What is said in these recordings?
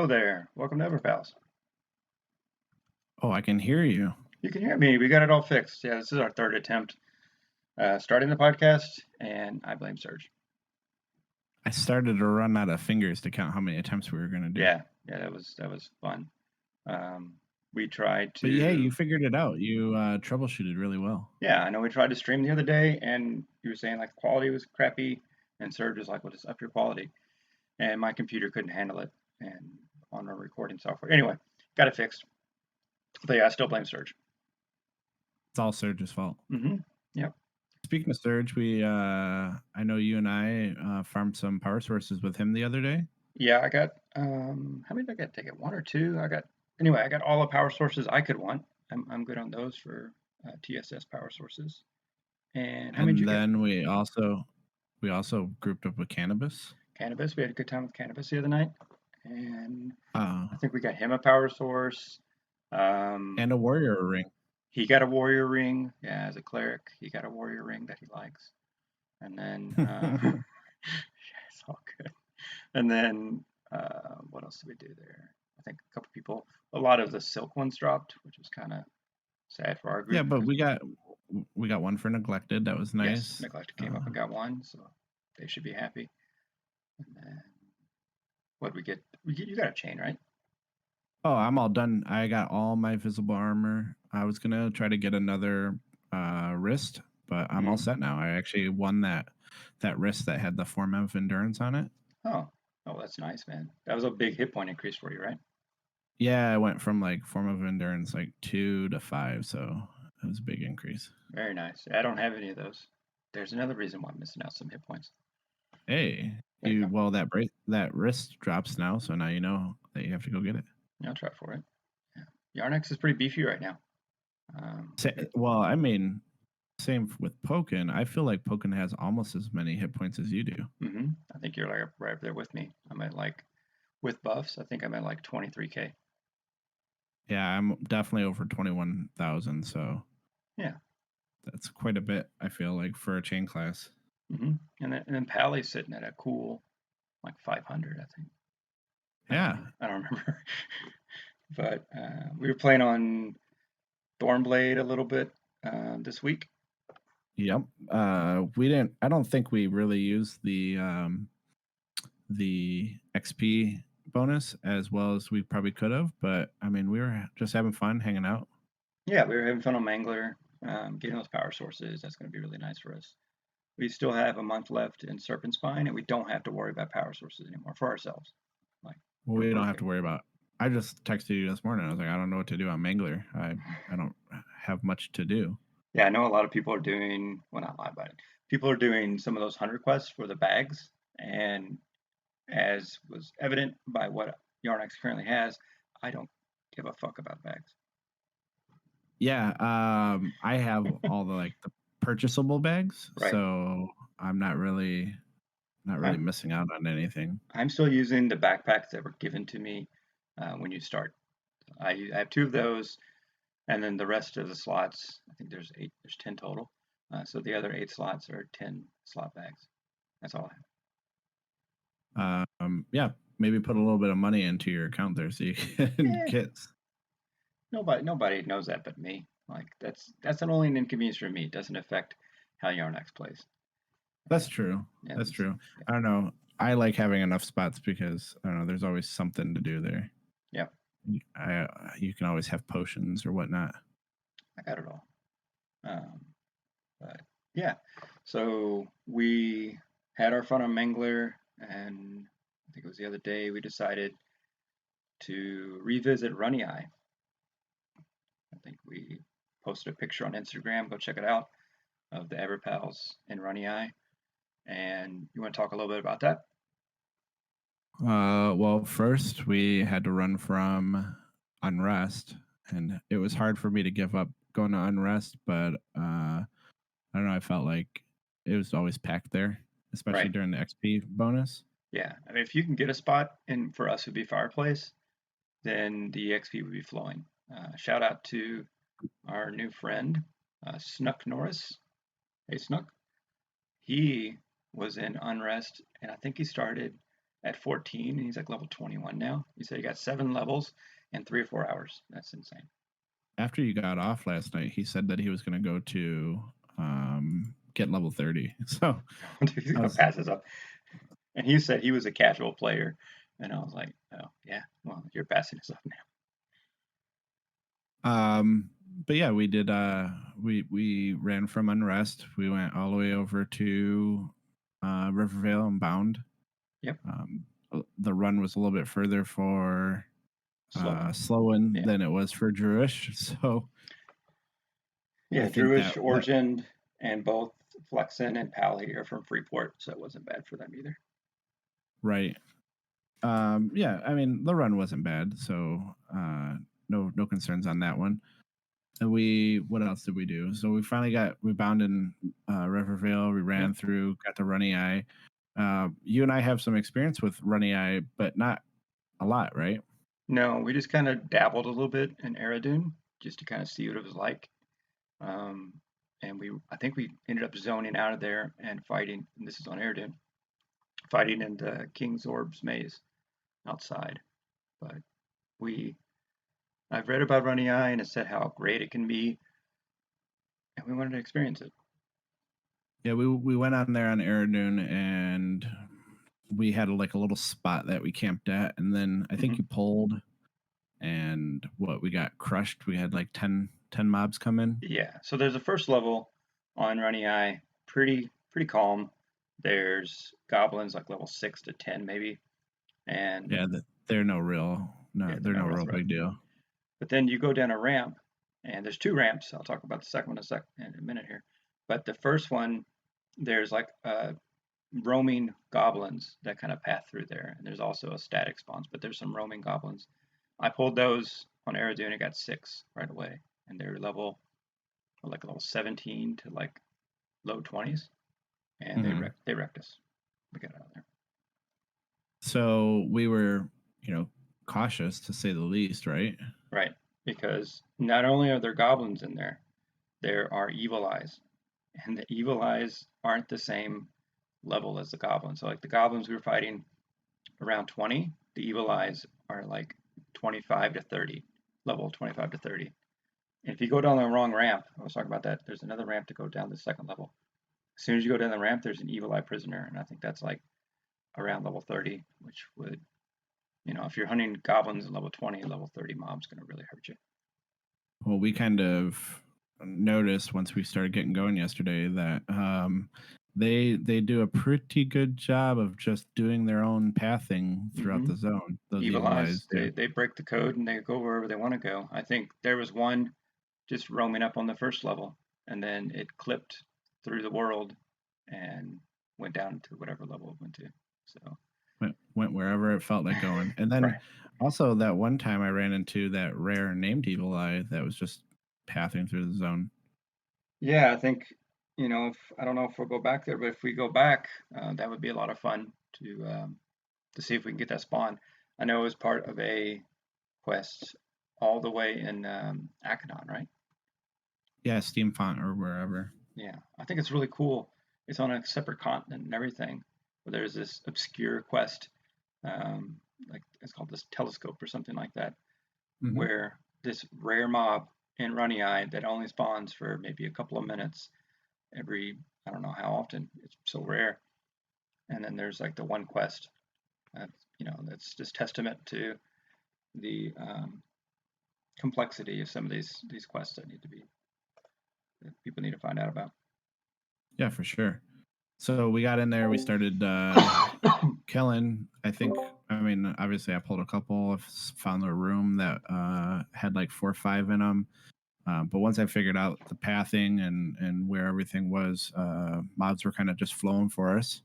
Hello there. Welcome to EverPals. Oh, I can hear you. You can hear me. We got it all fixed. Yeah, this is our third attempt starting the podcast, and I blame Serge. I started to run out of fingers to count how many attempts we were going to do. Yeah, that was fun. We tried to. But yeah, you figured it out. You troubleshooted really well. Yeah, I know we tried to stream the other day, and you were saying like the quality was crappy, and Serge was like, "Well, just up your quality," and my computer couldn't handle it, and on our recording software. Anyway, got it fixed. But yeah, I still blame Serge. It's all Serge's fault. Mm-hmm. Yep. Speaking of Serge, I know you and I farmed some power sources with him the other day. Yeah, I got how many did I get? Take it one or two? I got all the power sources I could want. I'm good on those for TSS power sources. And how many did you get? Then we also grouped up with Cannabis. Cannabis. We had a good time with Cannabis the other night, and Uh, I think we got him a power source. and a warrior ring. He got a warrior ring. Yeah, as a cleric, he got a warrior ring that he likes. And then it's all good. And then what else did we do there? I think a couple people, a lot of the silk ones dropped, which was kind of sad for our group. Yeah, but we got one for Neglected. That was nice. Yes, Neglected came up and got one, so they should be happy. And then what did we get? You got a chain, right? Oh, I'm all done. I got all my visible armor. I was gonna try to get another wrist, but I'm all set now. I actually won that wrist that had the form of endurance on it. Oh, that's nice, man. That was a big hit point increase for you, right? Yeah, I went from like form of endurance like 2 to 5, so it was a big increase. Very nice. I don't have any of those. There's another reason why I'm missing out some hit points. Hey, that wrist drops now, so now you know that you have to go get it. Yeah, I'll try for it. Yeah. Yarnex is pretty beefy right now. Well, I mean, same with Pokken. I feel like Pokken has almost as many hit points as you do. Mm-hmm. I think you're like right up there with me. I'm at like, with buffs, I think I'm at like 23K. Yeah, I'm definitely over 21,000. So yeah, that's quite a bit. I feel like for a chain class. Mm-hmm. And then Pally's sitting at a cool like 500, I think. Yeah, I don't remember. But we were playing on Thornblade a little bit this week. Yep. We didn't. I don't think we really used the XP bonus as well as we probably could have. But I mean, we were just having fun, hanging out. Yeah, we were having fun on Mangler, getting those power sources. That's going to be really nice for us. We still have a month left in Serpent Spine, and we don't have to worry about power sources anymore for ourselves. Like, well, we don't have to worry about. I just texted you this morning. I was like, I don't know what to do on Mangler. I don't have much to do. Yeah, I know a lot of people are doing. Well, not a lot about it. People are doing some of those 100 quests for the bags, and as was evident by what Yarnex currently has, I don't give a fuck about bags. Yeah, I have all the purchasable bags, right. So I'm not really missing out on anything. I'm still using the backpacks that were given to me when you start. I have 2 of those, and then the rest of the slots, I think there's 10 total. So the other 8 slots are 10 slot bags. That's all I have. Yeah, maybe put a little bit of money into your account there so you can kits. Nobody knows that but me. Like that's not only an inconvenience for me. It doesn't affect how Yarnex plays. That's true. Yeah, that's true. Yeah. I don't know. I like having enough spots because I don't know. There's always something to do there. Yeah. You can always have potions or whatnot. I got it all. But yeah, so we had our fun on Mangler, and I think it was the other day we decided to revisit Runnyeye. I think we posted a picture on Instagram. Go check it out of the EverPals in Runnyeye. And you want to talk a little bit about that? Well, first we had to run from Unrest, and it was hard for me to give up going to Unrest, but I don't know. I felt like it was always packed there, especially during the XP bonus. Yeah, I mean, if you can get a spot, and for us it would be Fireplace, then the XP would be flowing. Shout out to our new friend, Snuck Norris. Hey, Snuck. He was in Unrest, and I think he started at 14, and he's like level 21 now. He said he got 7 levels in 3 or 4 hours. That's insane. After you got off last night, he said that he was going to go to get level 30. So He's I gonna was, pass this up. And he said he was a casual player, and I was like, oh yeah, well you're passing this up now. but yeah, we did. We ran from Unrest. We went all the way over to Rivervale and Bound. Yep, The run was a little bit further for slow one. Slowen Yeah, than it was for Druish. So I yeah. think Druish, that Origin, and both Flexen and Pally are from Freeport, so it wasn't bad for them either. right. Yeah, I mean the run wasn't bad, so no concerns on that one. And what else did we do? So we bound in Rivervale. We Yep. ran through, got to Runnyeye. You and I have some experience with Runnyeye, but not a lot, right? No, we just kind of dabbled a little bit in Aradune just to kind of see what it was like. Um, and I think we ended up zoning out of there and fighting. And this is on Aradune, fighting in the King's Orbs maze outside. But we, I've read about Runnyeye and it said how great it can be, and we wanted to experience it. Yeah, we went on there on Aradune and we had like a little spot that we camped at, and then I think Hmm. you pulled, and we got crushed. We had like 10 mobs come in. Yeah. So there's a first level on Runnyeye, pretty calm. There's goblins like level 6 to 10 maybe, and Yeah, they're no real, no, yeah, they're they're not no real real threat. big deal. But then you go down a ramp, and there's 2 ramps. I'll talk about the second one in a minute here. But the first one, there's like roaming goblins that kind of path through there, and there's also a static spawns, but there's some roaming goblins. I pulled those on Arizona and got 6 right away, and they're level 17 to like low 20s, and Hmm. they wrecked us. We got out of there. So we were, cautious to say the least, right? Right, because not only are there goblins in there are evil eyes, and the evil eyes aren't the same level as the goblins. So like the goblins we were fighting around 20, the evil eyes are like 25 to 30, level 25 to 30. And if you go down the wrong ramp, I was talking about that, there's another ramp to go down the second level. As soon as you go down the ramp, there's an evil eye prisoner, and I think that's like around level 30, which would, if you're hunting goblins at level 20, level 30 mob's going to really hurt you. Well, we kind of noticed once we started getting going yesterday that they do a pretty good job of just doing their own pathing throughout Hmm. the zone. Those Evil evil eyes, eyes do. they break the code and they go wherever they want to go. I think there was one just roaming up on the first level, and then it clipped through the world and went down to whatever level it went to. So Went wherever it felt like going. And then right, also that one time I ran into that rare named evil eye that was just pathing through the zone. yeah, I think if I don't know if we'll go back there, but if we go back, that would be a lot of fun to see if we can get that spawn. I know it was part of a quest all the way in Akanon, right? Yeah, Steam Font or wherever. Yeah, I think it's really cool. It's on a separate continent and everything. But there's this obscure quest, like it's called this telescope or something like that, Hmm. where this rare mob in Runnyeye that only spawns for maybe a couple of minutes every, I don't know how often. It's so rare. And then there's like the one quest, that, that's just testament to the complexity of some of these quests that people need to find out about. Yeah, for sure. So we got in there, we started killing. I mean, obviously, I pulled a couple. Found a room that had like 4 or 5 in them. But once I figured out the pathing and where everything was, mods were kind of just flowing for us.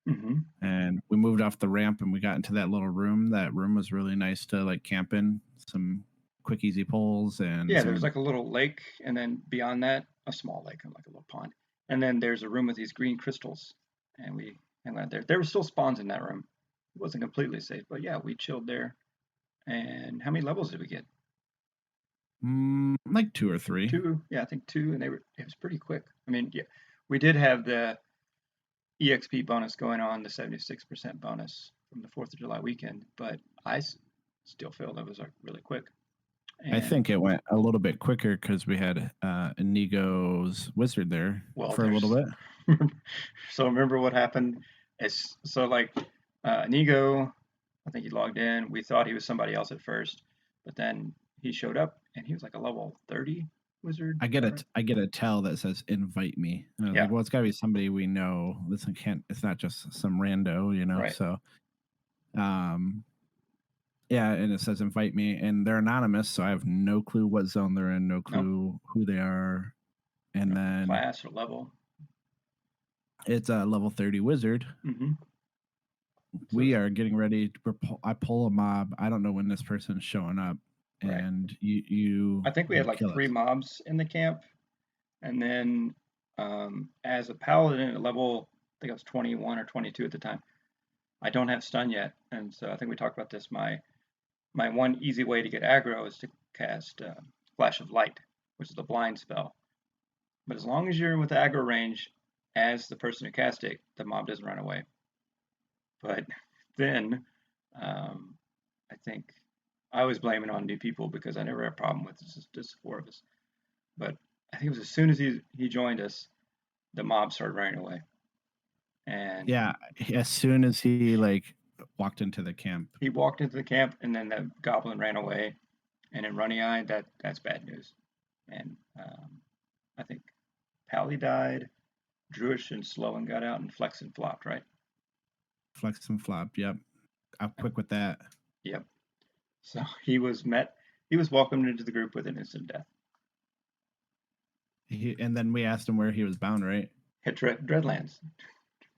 Hmm. And we moved off the ramp and we got into that little room. That room was really nice to like camp in. Some quick, easy pulls and Yeah, there's some. like a little lake, and then beyond that, a small lake, like a little pond. And then there's a room with these green crystals, and we hung out there. There were still spawns in that room. It wasn't completely safe, but yeah, we chilled there. And how many levels did we get? Like 2 or 3. 2, yeah, I think 2, and it was pretty quick. I mean, yeah, we did have the EXP bonus going on, the 76% bonus. from the 4th of July weekend, but I still feel that was like really quick. I And think it went a little bit quicker because we had Inigo's wizard there well, for a little there's bit. so remember what happened? It's so like Inigo, I think he logged in. We thought he was somebody else at first, but then he showed up and he was like a level 30 wizard. Is that right? I get a tell that says invite me. And I was Yeah, like, well, it's got to be somebody we know. This can't. It's not just some rando, you know. right. So, um, yeah, and it says invite me, and they're anonymous, so I have no clue what zone they're in, no No, clue who they are, and then class or level. it's a level 30 wizard. Mm-hmm. So We are getting ready to I pull a mob. I don't know when this person's showing up, right. and you I think we had like kill 3 us. mobs in the camp, and then as a paladin at level, I think I was 21 or 22 at the time. I don't have stun yet, and so I think we talked about this. My one easy way to get aggro is to cast Flash of Light, which is the blind spell. But as long as you're with aggro range as the person who cast it, the mob doesn't run away. But then I think I was blaming on new people because I never had a problem with just 4 of us. But I think it was as soon as he joined us, the mob started running away. And Yeah, as soon as he like walked into the camp. he walked into the camp, and then the goblin ran away. And in Runnyeye, that's bad news. And I think Pally died, Druish and Sloan got out, and Flex and flopped, right? Flex and flop. Yep. I'm quick with that. Yep. So he was welcomed into the group with an instant death. And then we asked him where he was bound, right? Hit Dreadlands.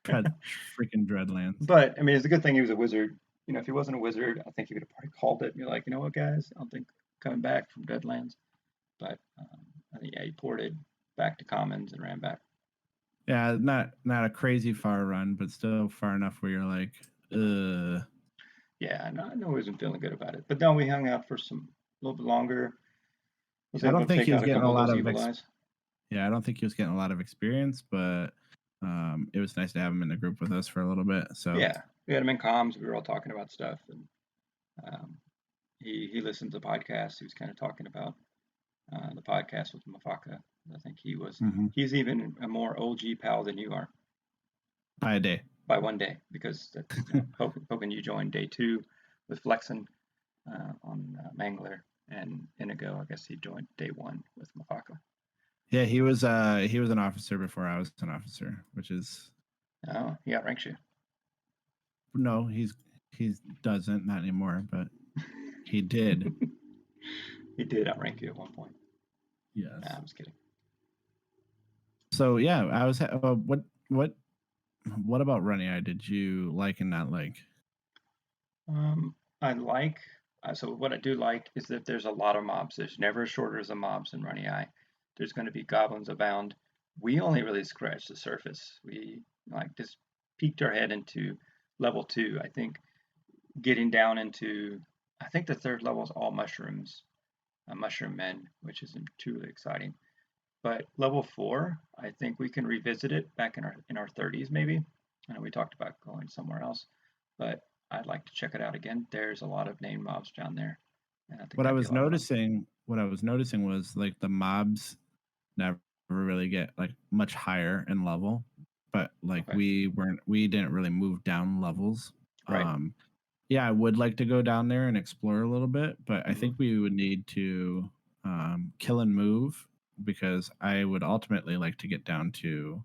Freaking Dreadlands. But I mean, it's a good thing he was a wizard. You know, if he wasn't a wizard, I think he would have probably called it and be like, you know what, guys, I don't think coming back from Dreadlands. But I think he ported back to Commons and ran back. Yeah, not a crazy far run, but still far enough where you're like, Yeah, I know he wasn't feeling good about it. But then we hung out for a little bit longer. Was I able don't to think take he was out a getting couple a of lot those of evil eyes. Yeah, I don't think he was getting a lot of experience, but it was nice to have him in the group with us for a little bit. So yeah, we had him in comms. We were all talking about stuff, and he listened to the podcast. He was kind of talking about the podcast with Mafaka. I think he's even a more OG pal than you are by a day. by 1 day, because that's hoping you joined day 2 with Flexen on Mangler, and Inigo, I guess he joined day 1 with Mafaka. Yeah, he was an officer before I was an officer, which is he outranks you. No, he doesn't, not anymore, but he did. He did outrank you at one point. Yes. Nah, I'm just kidding. So yeah, I was what about Runnyeye did you like and not like? I like so what I do like is that there's a lot of mobs. There's never a shortage of mobs in Runnyeye. There's going to be goblins abound. We only really scratched the surface. We like just peeked our head into level 2. I think getting down into I think the 3rd level is all mushrooms, mushroom men, which isn't truly exciting. But level 4, I think we can revisit it back in our 30s maybe. I know we talked about going somewhere else, but I'd like to check it out again. There's a lot of named mobs down there, and I think What I that'd be was a lot of fun. noticing was like the mobs never really get like much higher in level, but like Okay. we didn't really move down levels. Right. Yeah, I would like to go down there and explore a little bit, but I Mm-hmm. think we would need to kill and move because I would ultimately like to get down to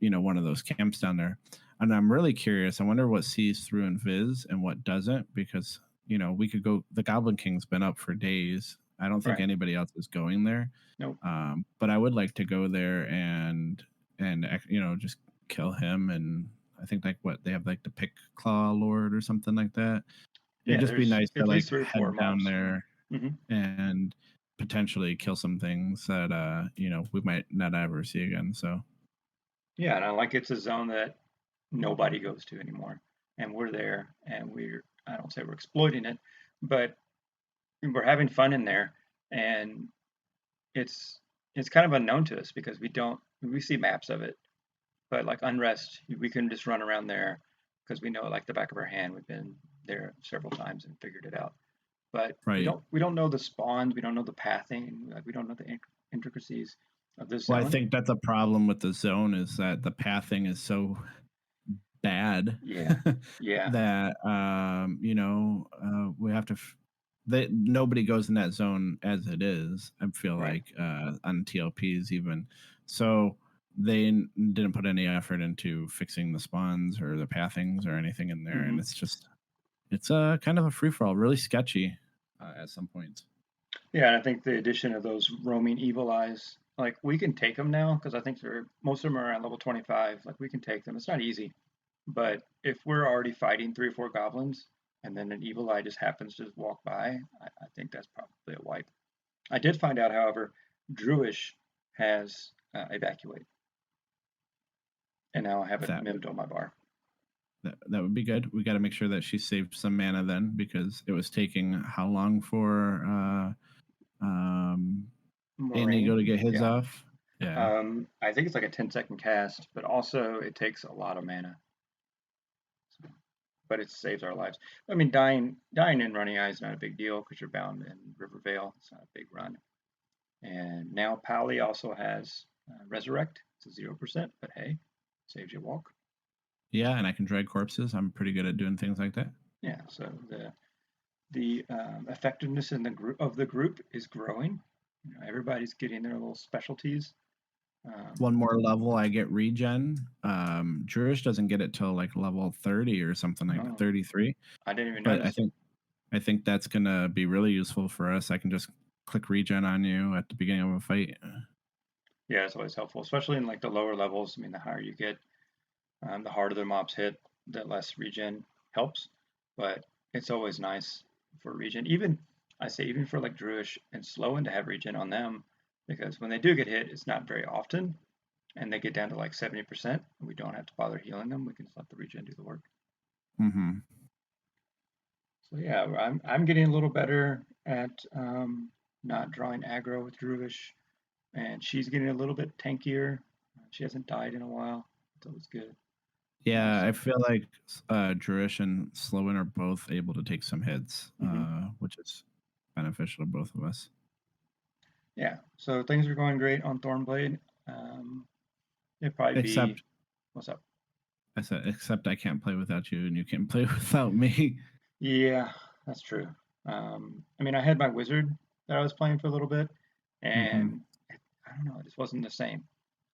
one of those camps down there. And I'm really curious. I wonder what sees through in Viz and what doesn't, because we could go. The Goblin King's been up for days. I don't think Right. anybody else is going there. Nope. But I would like to go there and just kill him. And I think like what they have like the Pick Claw Lord or something like that. It'd Yeah, just be there's nice to at like least 3 or 4 head down mobs. there Mm-hmm. and potentially kill some things that we might not ever see again. So Yeah, and I like it's a zone that nobody goes to anymore, and we're there, and I don't say we're exploiting it, but we're having fun in there, and it's kind of unknown to us because we see maps of it, but like Unrest, we can just run around there. because we know it like the back of our hand. We've been there several times and figured it out. But Right. we don't know the spawns. We don't know the pathing. Like we don't know the intricacies of this Well, I zone. think that's a problem with the zone is that the pathing is so bad Yeah, yeah, that we have to that nobody goes in that zone as it is. I feel right. like on TLPs even so they didn't put any effort into fixing the spawns or the pathings or anything in there, Hmm. and it's kind of a free for all, really sketchy at some points. Yeah, and I think the addition of those roaming evil eyes, like we can take them now because I think they're most of them are around level 25. Like we can take them. It's not easy, but if we're already fighting 3 or 4 goblins and then an evil eye just happens to just walk by, I think that's probably a wipe. I did find out, however, Druish has evacuate, and now I have it That mimed on my bar. that would be good. We got to make sure that she saved some mana then, because it was taking how long for Inigo to Moraine, get his yeah. off? Yeah, I think it's like a 10-second cast, but also it takes a lot of mana. So, but it saves our lives. I mean, dying in Runnyeye is not a big deal because you're bound in Rivervale. It's not a big run. And now Pally also has Resurrect. It's a 0%, but hey, saves you a walk. yeah, and I can drag corpses. I'm pretty good at doing things like that. Yeah, so the effectiveness in the group is growing. You know, everybody's getting their little specialties. One more level, I get regen. Druish doesn't get it till like level 30 or something like Oh, 33. I didn't even But notice. I think that's gonna be really useful for us. I can just click regen on you at the beginning of a fight. Yeah, it's always helpful, especially in like the lower levels. I mean, the higher you get, the harder the mobs hit, the less regen helps. But it's always nice for regen. Even I say even for like Druish and Slowen to have regen on them, because when they do get hit, it's not very often, and they get down to like 70%. We don't have to bother healing them. We can just let the regen do the work. Mm-hmm. So yeah, I'm getting a little better at not drawing aggro with Druish, and she's getting a little bit tankier. She hasn't died in a while. It's always good. Yeah, So, I feel like Druish and Slowen are both able to take some hits, mhm. which is beneficial to both of us. Yeah, so things are going great on Thornblade. It'd probably be Except what's up? except I can't play without you, and you can't play without me. Yeah, that's true. I mean, I had my wizard that I was playing for a little bit, Mm-hmm. and I don't know, it just wasn't the same.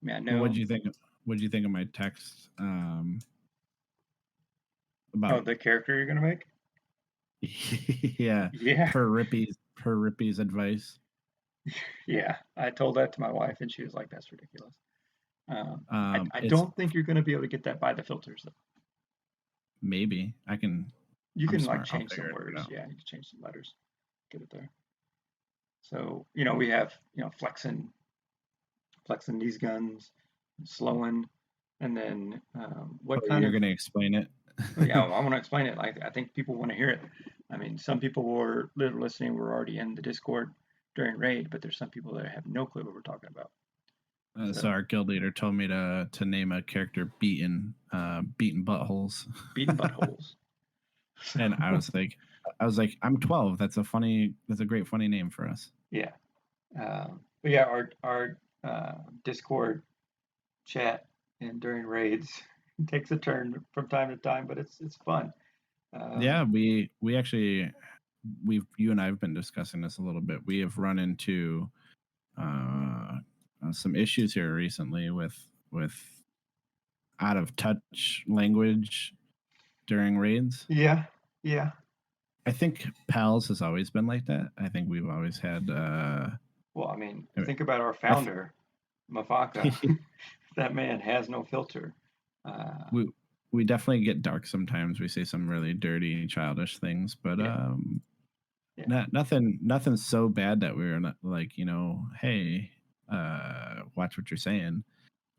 I mean, I Well, know. What'd you think of my text Oh, about? the character you're gonna make? Yeah, Yeah, per Rippy's advice. yeah. I told that to my wife, and she was like, "That's ridiculous." I It's don't think you're gonna be able to get that by the filters though. maybe I can. You I'm can like smart. I'll change figure some it words. out. Yeah, you can change some letters, get it there. So we have flexing these guns, slowing, and then what Oh, kind you're of gonna explain it. yeah, well, I want to explain it. Like I think people want to hear it. I mean, some people were listening were already in the Discord during raid, but there's some people that have no clue what we're talking about. So So our guild leader told me to name a character beaten buttholes, beating buttholes. So and I was like, I'm 12. That's a great funny name for us. yeah, but yeah, our Discord chat and during raids takes a turn from time to time, but it's fun. Yeah, Um, we actually you and I have been discussing this a little bit. We have run into uh, some issues here recently with out of touch language during raids. yeah, yeah. I think pals has always been like that. I think we've always had Well, I mean, I, think about our I founder, Mafaka. That man has no filter. we we definitely get dark sometimes. We say some really dirty, childish things, but Yeah, yeah, nothing so bad that we were not like, hey, watch what you're saying.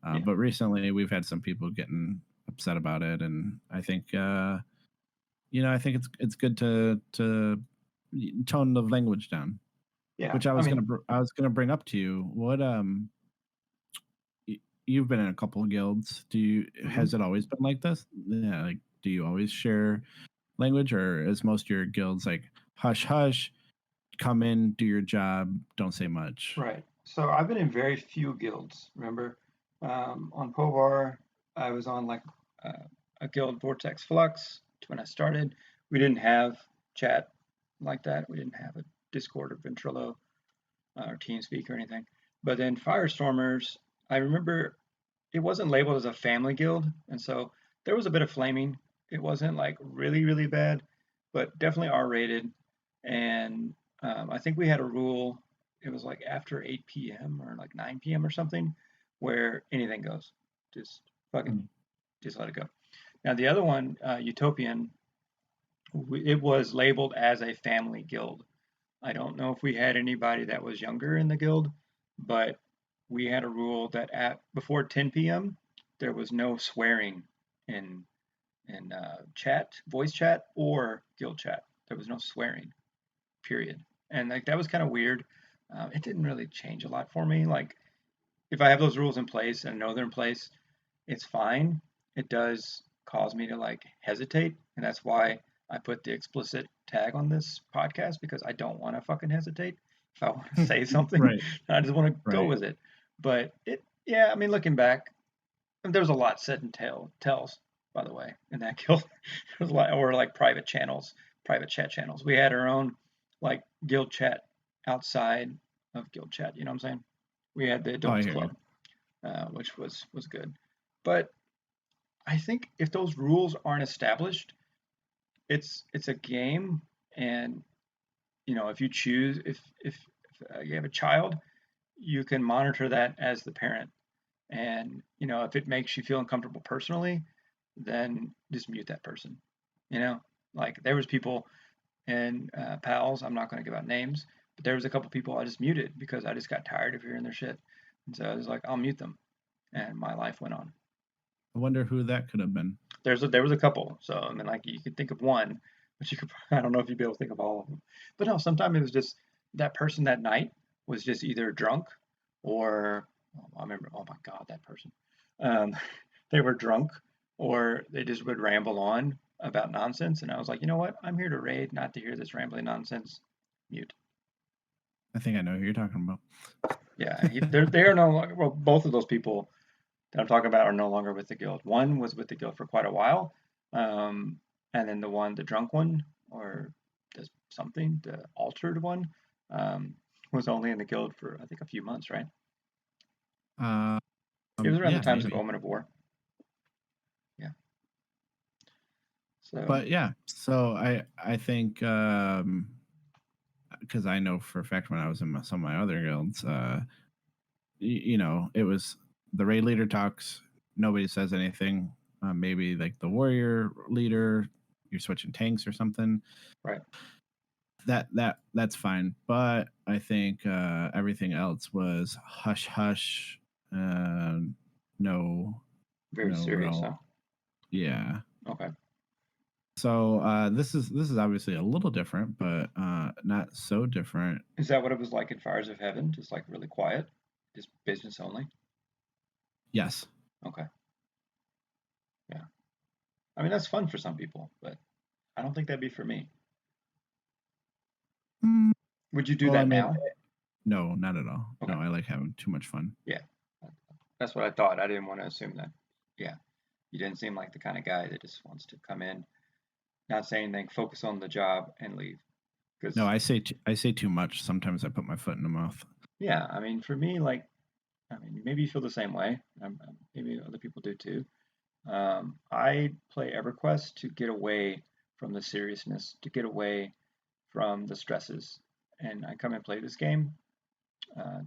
yeah, But recently we've had some people getting upset about it, and I think it's good to tone the language down. yeah. Which I mean, I was gonna bring up to you. What you've been in a couple of guilds. Do you mhm. has it always been like this? Yeah, like do you always share language, or is most of your guilds like hush hush, come in, do your job, don't say much? Right. So I've been in very few guilds. Remember, on Povar, I was on like uh, a guild, Vortex Flux, when I started. We didn't have chat like that. We didn't have a Discord or Ventrilo or TeamSpeak or anything. But then Firestormers, I remember it wasn't labeled as a family guild, and so there was a bit of flaming. It wasn't like really, really bad, but definitely R-rated. And I think we had a rule. It was like after 8 p.m. or like 9 p.m. or something, where anything goes. Just fucking, Mm. just let it go. Now the other one, Utopian, it was labeled as a family guild. I don't know if we had anybody that was younger in the guild, but we had a rule that at before 10 p.m. there was no swearing in chat, voice chat, or guild chat. There was no swearing, period. And like that was kind of weird. It didn't really change a lot for me. Like if I have those rules in place and know they're in place, it's fine. It does cause me to like hesitate, and that's why I put the explicit tag on this podcast because I don't want to fucking hesitate. If I want to say something, Right, I just want to go right. with it. But yeah, I mean, looking back, there was a lot said in tells, by the way, in that guild. There was a lot, or like private channels, private chat channels. We had our own like guild chat outside of guild chat. You know what I'm saying? We had the Oh, I adults hear you. club, which was good. But I think if those rules aren't established, it's a game, and if you choose, if you have a child, you can monitor that as the parent, and if it makes you feel uncomfortable personally, then just mute that person. You know, like there was people and pals. I'm not going to give out names, but there was a couple people I just muted because I just got tired of hearing their shit, and so I was like, I'll mute them, and my life went on. I wonder who that could have been. There was a couple. So I mean, like you could think of one, but you could I don't know if you'd be able to think of all of them. But no, sometimes it was just that person that night was just either drunk or I remember. Oh my God, that person. Um, they were drunk or they just would ramble on about nonsense, and I was like, you know what? I'm here to raid, not to hear this rambling nonsense. Mute. I think I know who you're talking about. Yeah, they are no longer. Well, both of those people that I'm talking about are no longer with the guild. One was with the guild for quite a while, and then the drunk one, or something, the altered one, was only in the guild for I think a few months, right? Um, It was around the yeah, times of maybe. Omen of War. Yeah. So But yeah, so I think because I know for a fact when I was in some of my other guilds, it was the raid leader talks, nobody says anything. Maybe like the warrior leader, you're switching tanks or something. right, That's fine. But I think everything else was hush hush. No, very no serious, huh? real. Yeah. Okay. So this is obviously a little different, but not so different. Is that what it was like in Fires of Heaven? Just like really quiet, just business only? Yes. Okay. Yeah. I mean that's fun for some people, but I don't think that'd be for me. Mm, Would you do well, I that mean, now? no, not at all. Okay. No, I like having too much fun. Yeah. That's what I thought. I didn't want to assume that. Yeah. You didn't seem like the kind of guy that just wants to come in, not say anything, focus on the job, and leave. No, Because, I say too much. Sometimes I put my foot in the mouth. yeah, I mean, for me, like, I mean, maybe you feel the same way. Maybe other people do too. I play EverQuest to get away from the seriousness, to get away from the stresses. And I come and play this game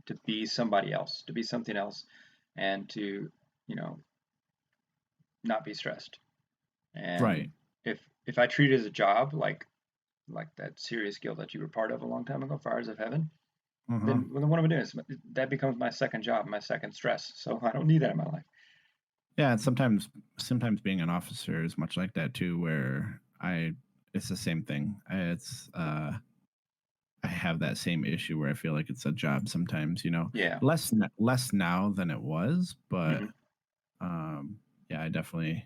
to be somebody else, to be something else, and to, you know, not be stressed. Right. And if I treat it as a job, like that serious guild that you were part of a long time ago, Fires of Heaven, Uh-huh. then what am I doing? That becomes my second job, my second stress. So I don't need that in my life. Yeah, and sometimes being an officer is much like that too, where it's the same thing. I have that same issue where I feel like it's a job sometimes, Yeah. less now than it was, but Hmm. um yeah, I definitely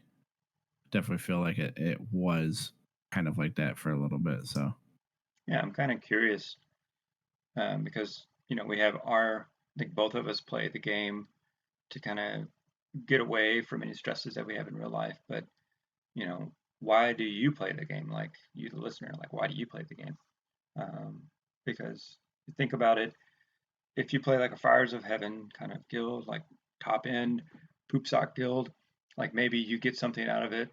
definitely feel like it was kind of like that for a little bit. So Yeah, I'm kind of curious because we have I think both of us play the game to kind of get away from any stresses that we have in real life. But you know, why do you play the game? Like you, the listener, like why do you play the game? Um, because you think about it, if you play like a Fires of Heaven kind of guild, like top end poop sock guild, like maybe you get something out of it,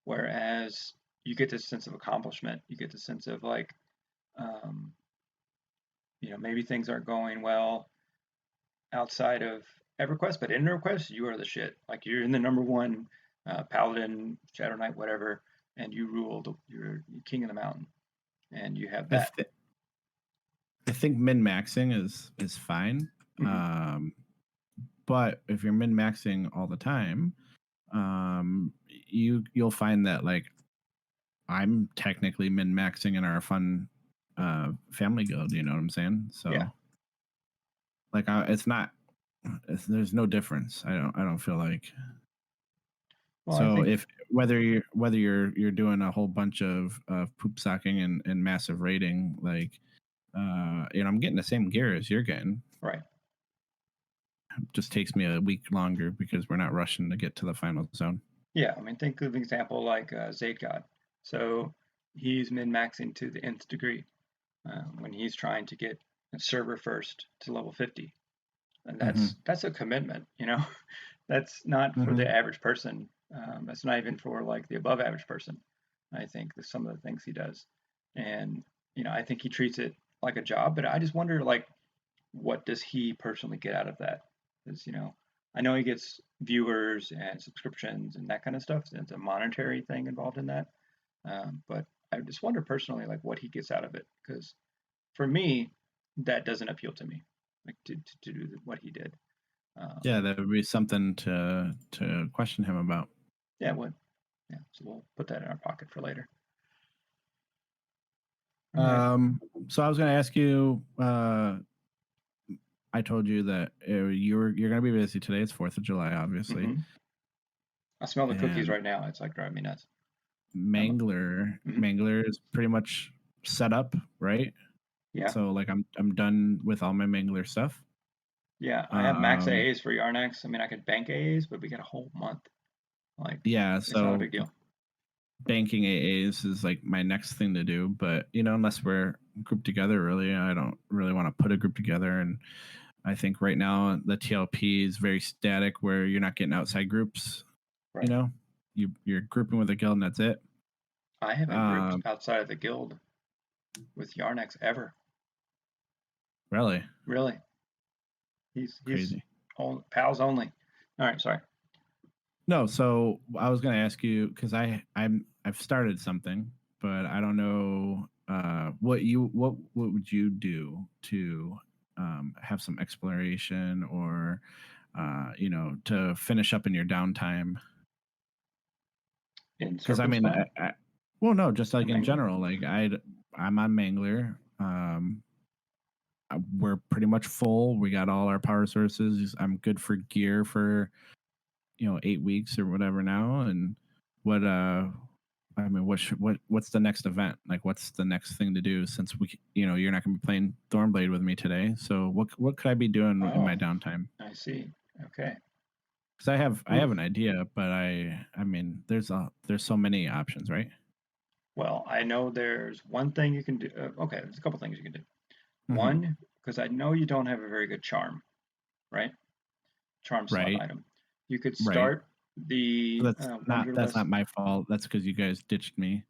whereas you get this sense of accomplishment, you get the sense of like, um, maybe things aren't going well outside of EverQuest, but in EverQuest, you are the shit. Like you're in the number one paladin, Shadow Knight, whatever, and you rule. You're king of the mountain, and you have I that. I think min maxing is fine. Mm-hmm. But if you're min maxing all the time, you'll find that like I'm technically min maxing in our fun family guild. You know what I'm saying? Yeah. So like there's no difference. I don't feel like. Well, I So think if whether you're doing a whole bunch of poop socking and massive raiding, like I'm getting the same gear as you're getting. right. It just takes me a week longer because we're not rushing to get to the final zone. Yeah, I mean, think of an example like Zayd God. So he's min maxing to the nth degree when he's trying to get a server first to level 50, and Mm-hmm. that's a commitment. That's not for Mm-hmm. the average person. That's not even for like the above average person. I think some of the things he does, and I think he treats it like a job. But I just wonder, like, what does he personally get out of that? Because I know he gets viewers and subscriptions and that kind of stuff. So it's a monetary thing involved in that. But I just wonder personally, like, what he gets out of it. Because for me, that doesn't appeal to me, like to do what he did. Yeah, Um, that would be something to question him about. yeah, what? Yeah, so we'll put that in our pocket for later. All right. So I was going to ask you. I told you that you're going to be busy today. It's 4th of July, obviously, Mm-hmm. I smell the cookies and right now. It's like driving me nuts. Mhm. Mangler is pretty much set up, right? Yeah, So like I'm done with all my Mangler stuff. yeah. I have max Um, AAs for Yarnax. I mean, I could bank AAs, but we got a whole month. Like, yeah, it's not a so big deal. banking AAs is like my next thing to do, but unless we're grouped together, really, I don't really want to put a group together. And I think right now the TLP is very static, where you're not getting outside groups. You Right. know, you're grouping with a guild and that's it. I haven't grouped Um, outside of the guild with Yarnax ever. really Really. He's crazy. pals only. All right, sorry. No, so I was gonna ask you because I've started something, but I don't know what would you do to have some exploration or to finish up in your downtime. In Because I surface mean, fun well, no, just or like in Mangler? general, like I'm on Mangler. We're pretty much full. We got all our power sources. I'm good for gear for 8 weeks or whatever now. And what I mean, what's the next event? Like, what's the next thing to do? Since you're not going to be playing Thornblade with me today. So what could I be doing in Oh, my downtime? I see. Okay. Because I have Oof. an idea, but I mean, there's so many options, right? Well, I know there's one thing you can do. Okay, there's a couple things you can do. Mm-hmm. One, because I know you don't have a very good charm, right? Charm slot Right, item. You could right. start the That's Wonderlust. not my fault. That's because you guys ditched me.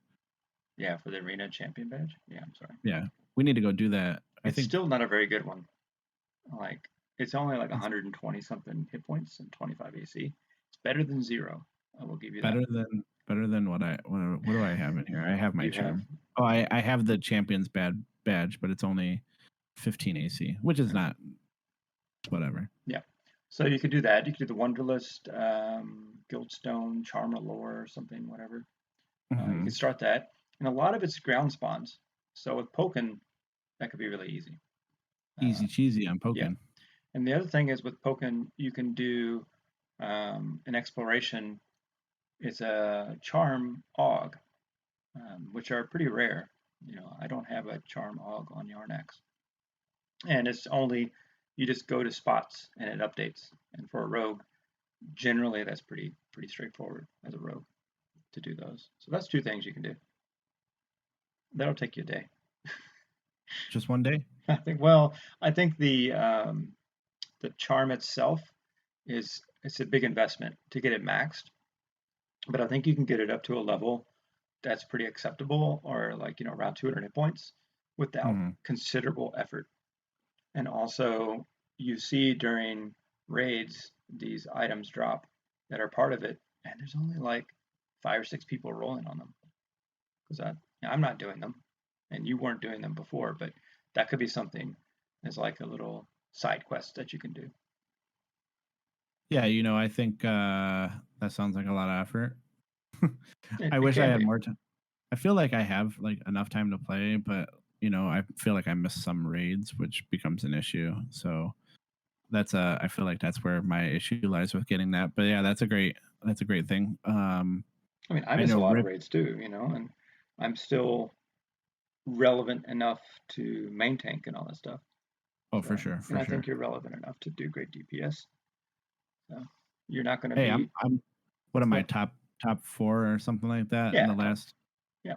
Yeah, for the Arena Champion badge. Yeah, I'm sorry. Yeah, we need to go do that. I It's think still not a very good one. Like, it's only like it's 120 something hit points and 25 AC. It's better than zero. I will give you that. better than what do I have in here? I have my You have, charm. Oh, I have the champion's badge, but it's only 15 AC, which is okay. not whatever. Yeah. So you could do that. You could do the Wonderlist, Guildstone, Charmer Lore, or something, whatever. You Hmm. could start that. And a lot of it's ground spawns. So with Pokken, that could be really easy. Uh, Easy cheesy on yeah. Pokken. And the other thing is with Pokken, you can do an exploration is a charm aug, which are pretty rare. I don't have a charm aug on Yarnax, and it's only you just go to spots and it updates. And for a rogue, generally that's pretty straightforward as a rogue to do those. So that's two things you can do. That'll take you a day. Just one day? I think the charm itself it's a big investment to get it maxed, but I think you can get it up to a level that's pretty acceptable, or like around 200 hit points without Mhm. considerable effort. And also, you see during raids these items drop that are part of it, and there's only like 5 or 6 people rolling on them because I'm not doing them, and you weren't doing them before, but that could be something as like a little side quest that you can do. Yeah, I think that sounds like a lot of effort. I It wish I can had be. more time. I feel like I have like enough time to play, but I feel like I miss some raids, which becomes an issue. So I feel like that's where my issue lies with getting that. But yeah, that's a great thing. I mean, I I miss know a lot of Rip. raids too, and I'm still relevant enough to main tank and all that stuff. Oh, for So, sure, and for I think sure. you're relevant enough to do great DPS. So, you're not going to Hey, be. I'm what am I, Well, top 4 or something like that in yeah, the last. yeah.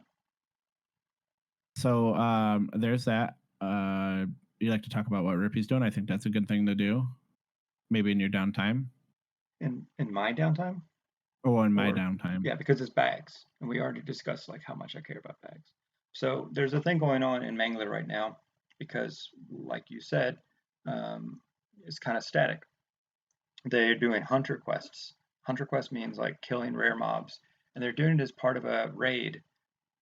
So there's that. You like to talk about what Rippy's doing? I think that's a good thing to do. Maybe in your downtime In my downtime, or in my or downtime. yeah, because it's bags, and we already discussed like how much I care about bags. So there's a thing going on in Mangler right now because, like you said, it's kind of static. They're doing hunter quests. Hunter quest means like killing rare mobs, and they're doing it as part of a raid.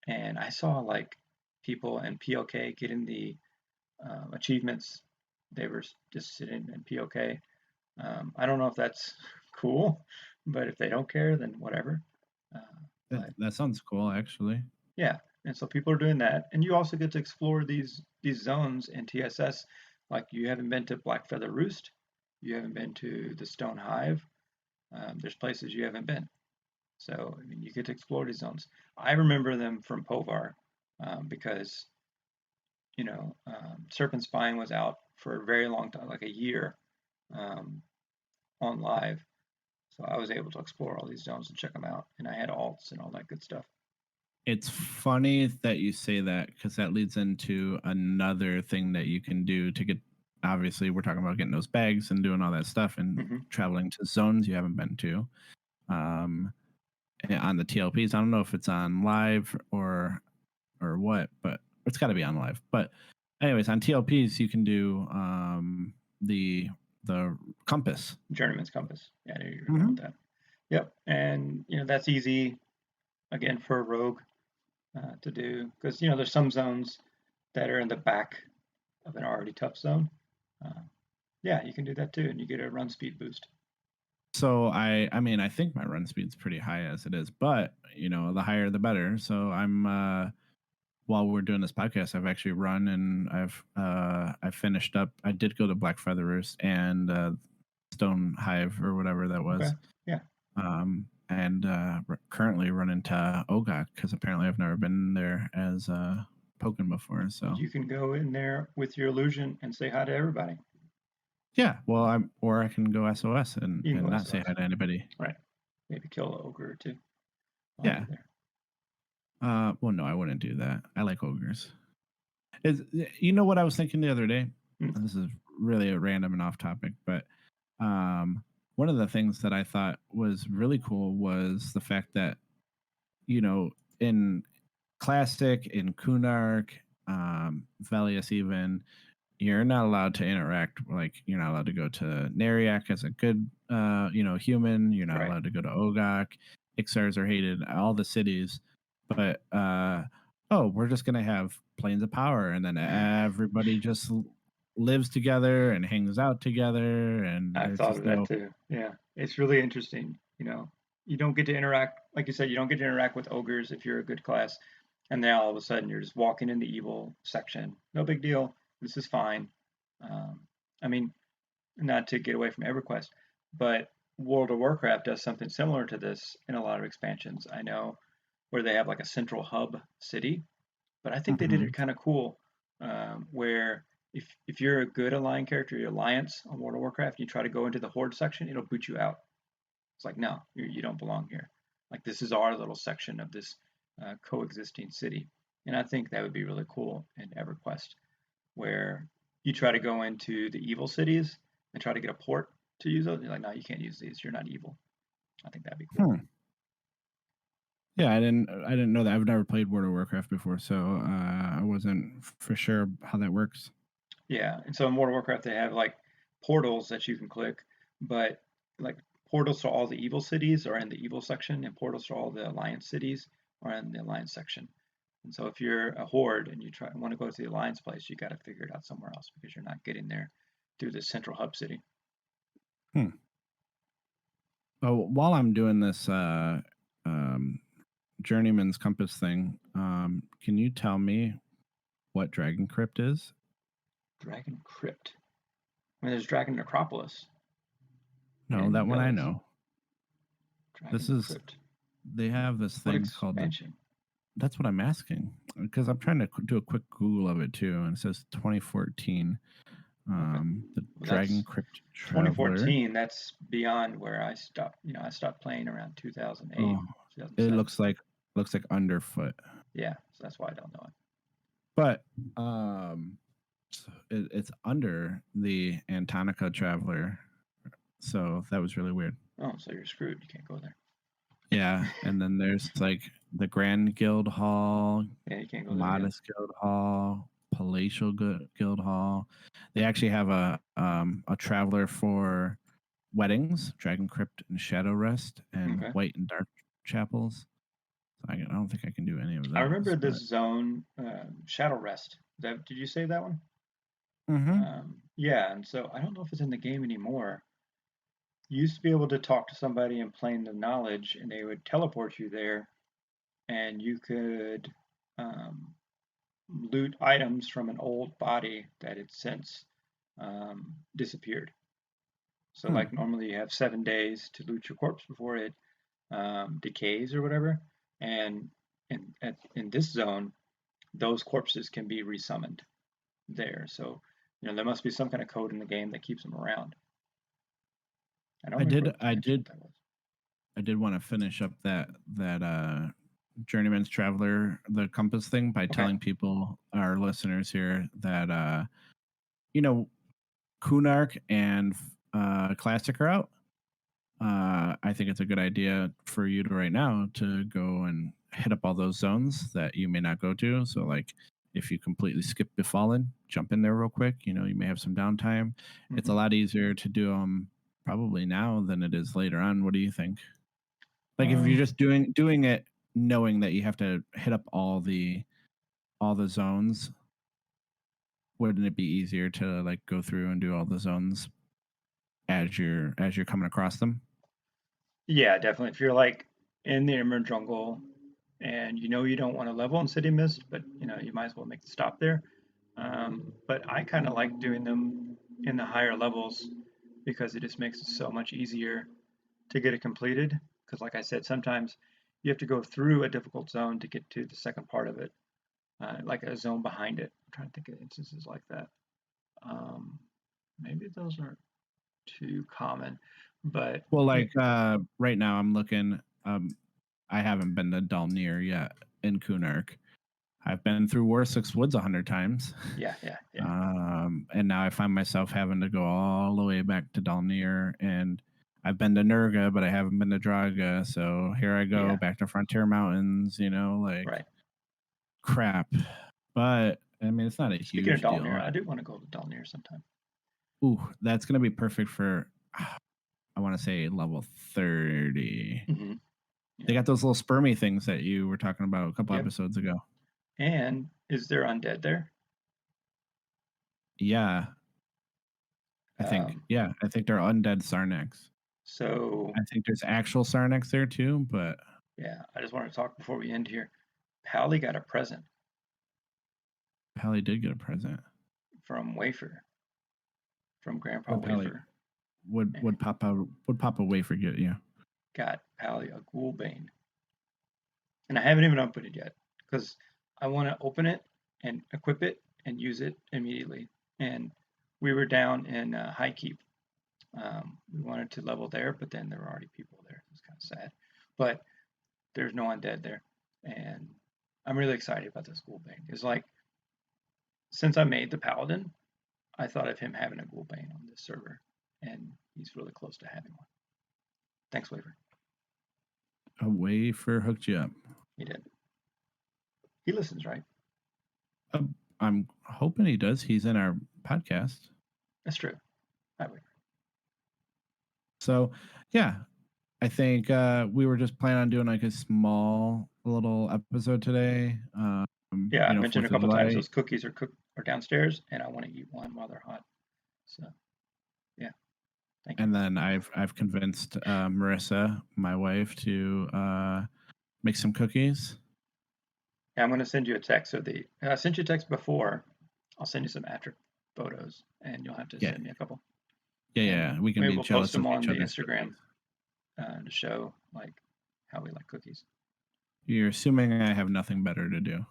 And I saw like people in POK getting the achievements. They were just sitting in POK. I don't know if that's cool, but if they don't care, then whatever. Uh, That, but that sounds cool, actually. yeah, and so people are doing that, and you also get to explore these zones in TSS. Like you haven't been to Black Feather Roost, you haven't been to the Stone Hive. There's places you haven't been, so I mean you get to explore these zones. I remember them from Povar because Serpent Spine was out for a very long time, like a year, um, on live. So I was able to explore all these zones and check them out, and I had alts and all that good stuff. It's funny that you say that because that leads into another thing that you can do to get. Obviously, we're talking about getting those bags and doing all that stuff and Hmm. traveling to zones you haven't been to. Um, on the TLPs, I don't know if it's on live or what, but it's got to be on live. But anyways, on TLPs, you can do the compass. Journeyman's Compass. Yeah, I knew you were going Mm-hmm. with that. Yep, and that's easy again for a rogue to do because there's some zones that are in the back of an already tough zone. Uh, yeah, you can do that too, and you get a run speed boost. So I mean I think my run speed's pretty high as it is, but the higher the better. So I'm while we're doing this podcast, I've actually run and I finished up. I did go to Black Feather Roost and Stone Hive or whatever that Okay. was. Yeah. And currently running to Ogak because apparently I've never been there as Pokken before. So You can go in there with your illusion and say hi to everybody. yeah, well or I can go SOS You can and go not say SOS. hi to anybody. Right. Maybe kill an ogre or two while Yeah. you're there. Well, no, I wouldn't do that. I like ogres. Is you know what I was thinking the other day? Hmm. And this is really a random and off topic, but um, one of the things that I thought was really cool was the fact that you know in Classic, in Kunark, Velius, even you're not allowed to interact. Like you're not allowed to go to Nariak as a good, human. You're not Right. allowed to go to Ogak. Ixars are hated. All the cities, but oh, we're just gonna have planes of power, and then everybody just lives together and hangs out together, and I've there's thought of just that no. too. Yeah. It's really interesting. You don't get to interact, like you said, you don't get to interact with ogres if you're a good class. And then all of a sudden you're just walking in the evil section. No big deal. This is fine. Um, I mean, not to get away from EverQuest, but World of Warcraft does something similar to this in a lot of expansions. I know where they have like a central hub city, but I think they did Hmm. it kind of cool, where if you're a good Alliance character, your Alliance on World of Warcraft, you try to go into the Horde section, it'll boot you out. It's like, no, you don't belong here. Like, this is our little section of this coexisting city. And I think that would be really cool in EverQuest, where you try to go into the evil cities and try to get a port to use those. You're like, no, you can't use these. You're not evil. I think that'd be cool. Hmm. Yeah, I didn't know that. I've never played World of Warcraft before, so I wasn't for sure how that works. Yeah, and so in World of Warcraft they have like portals that you can click, but like portals to all the evil cities are in the evil section, and portals to all the alliance cities are in the alliance section. And so if you're a horde and you try want to go to the alliance place, you got to figure it out somewhere else because you're not getting there through the central hub city. Hmm. Oh, while I'm doing this journeyman's compass thing, can you tell me what Dragon Crypt is? Dragon Crypt. I mean, there's Dragon Necropolis No, in that one I Villas. know. This Dragon is Crypt. they have this What thing called the. expansion? That's what I'm asking because I'm trying to do a quick Google of it too, and it says 2014. Okay. The Well, Dragon that's Crypt Traveler. 2014. That's beyond where I stopped. I stopped playing around 2008, Oh, it 2007. looks like underfoot, Yeah, so that's why I don't know it. but it's under the Antonica Traveler. So that was really weird. Oh, so you're screwed. You can't go there. Yeah, and then there's like the Grand Guild Hall, Yeah, you can't go there again. Modest Guild Hall, Palatial Guild Hall. They actually have a traveler for weddings, Dragon Crypt and Shadow Rest, and Okay. White and Dark Chapels. I don't think I can do any of I remember those, but this zone, Shadow Rest. Did you save that one? mm-hmm. Yeah, and so I don't know if it's in the game anymore. You used to be able to talk to somebody and Plane the Knowledge, and they would teleport you there, and you could um, loot items from an old body that had since disappeared. So, Hmm. like, normally you have 7 days to loot your corpse before it decays or whatever. And in this zone, those corpses can be resummoned there. So, there must be some kind of code in the game that keeps them around. I don't I remember did what I expansion did that was. I did want to finish up that Journeyman's Traveler, the compass thing, by Okay. telling people, our listeners here, that you know Kunark and Classic are out. I think it's a good idea for you to right now to go and hit up all those zones that you may not go to. So, like, if you completely skip Befallen, jump in there real quick. You may have some downtime. It's a Hmm. lot easier to do them probably now than it is later on. What do you think? Like, if you're Um, just doing it, knowing that you have to hit up all the zones, wouldn't it be easier to like go through and do all the zones as you're coming across them? yeah, definitely. If you're like in the Emerald Jungle and you don't want to level in City Mist, but you might as well make the stop there. But I kind of like doing them in the higher levels because it just makes it so much easier to get it completed. Because, like I said, sometimes you have to go through a difficult zone to get to the second part of it, like a zone behind it. I'm trying to think of instances like that. Um, Maybe those aren't too common, but Well, yeah, like right now, I'm looking. I haven't been to Dalnir yet in Kunark. I've been through Warsix Woods 100 times, yeah, yeah, yeah, and now I find myself having to go all the way back to Dalnir. And I've been to Nurga, but I haven't been to Draga. So here I go yeah. back to Frontier Mountains. Like Right. crap. But I mean, it's not a Speaking of huge Dalmir, deal. I do want to go to Dalmir sometime. Ooh, that's gonna be perfect for. I want to say level 30. Hmm. They Yeah. got those little spermy things that you were talking about a couple Yep. episodes ago. And is there undead there? Yeah, I think. Um, Yeah, I think they're undead Sarnax. so I think there's actual Sarnax there too, but yeah, I just want to talk before we end here. Pally got a present Pally did get a present. from Wafer, from Grandpa What Pally? Wafer. would Papa Wafer get you? Got Pally a Ghoulbane. And I haven't even opened it yet because I want to open it and equip it and use it immediately. And we were down in High Keep. We wanted to level there, but then there were already people there. It was kind of sad. But there's no undead there. And I'm really excited about this Ghoulbane. It's like, since I made the Paladin, I thought of him having a Ghoulbane on this server. And he's really close to having one. Thanks, Waver. A Wafer hooked you up. He did. He listens, right? I'm hoping he does. He's in our podcast. That's true. Hi, Waver. So, yeah, I think we were just planning on doing like a small little episode today. Yeah, I mentioned a couple times July. those cookies are downstairs, and I want to eat one while they're hot. So, yeah, thank you. And then I've convinced Marissa, my wife, to make some cookies. Yeah, I'm going to send you a text. I sent you a text before. I'll send you some after photos, and you'll have to send me a couple. Yeah. We can maybe be we'll jealous post them of on each the other's Instagram cookies. to show like how we like cookies. You're assuming I have nothing better to do.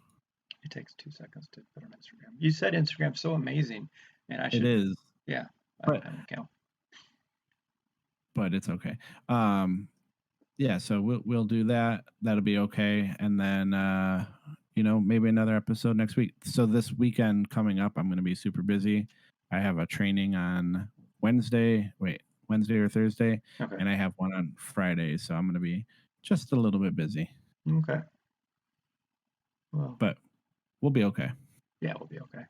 It takes 2 seconds to put on Instagram. You said Instagram's so amazing, and I should. It is. Yeah, I don't have an account. But it's okay. Yeah, so we'll do that. That'll be okay. And then maybe another episode next week. So this weekend coming up, I'm going to be super busy. I have a training on Wednesday or Thursday, Okay. and I have one on Friday, so I'm going to be just a little bit busy. Okay. Well, but we'll be okay. Yeah, we'll be okay.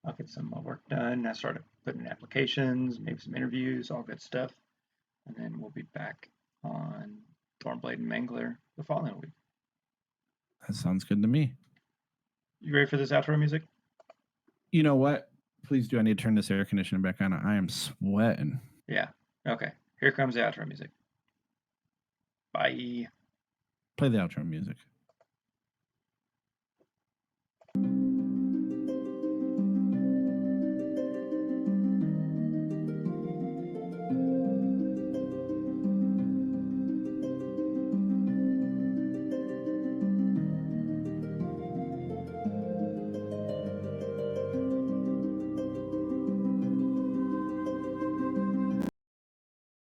I'll get some work done. I started putting in applications, maybe some interviews, all good stuff. And then we'll be back on Thornblade and Mangler the following week. That sounds good to me. You ready for this outro music? You know what? Please do. I need to turn this air conditioner back on. I am sweating. Yeah. Okay. Here comes the outro music. Bye. Play the outro music.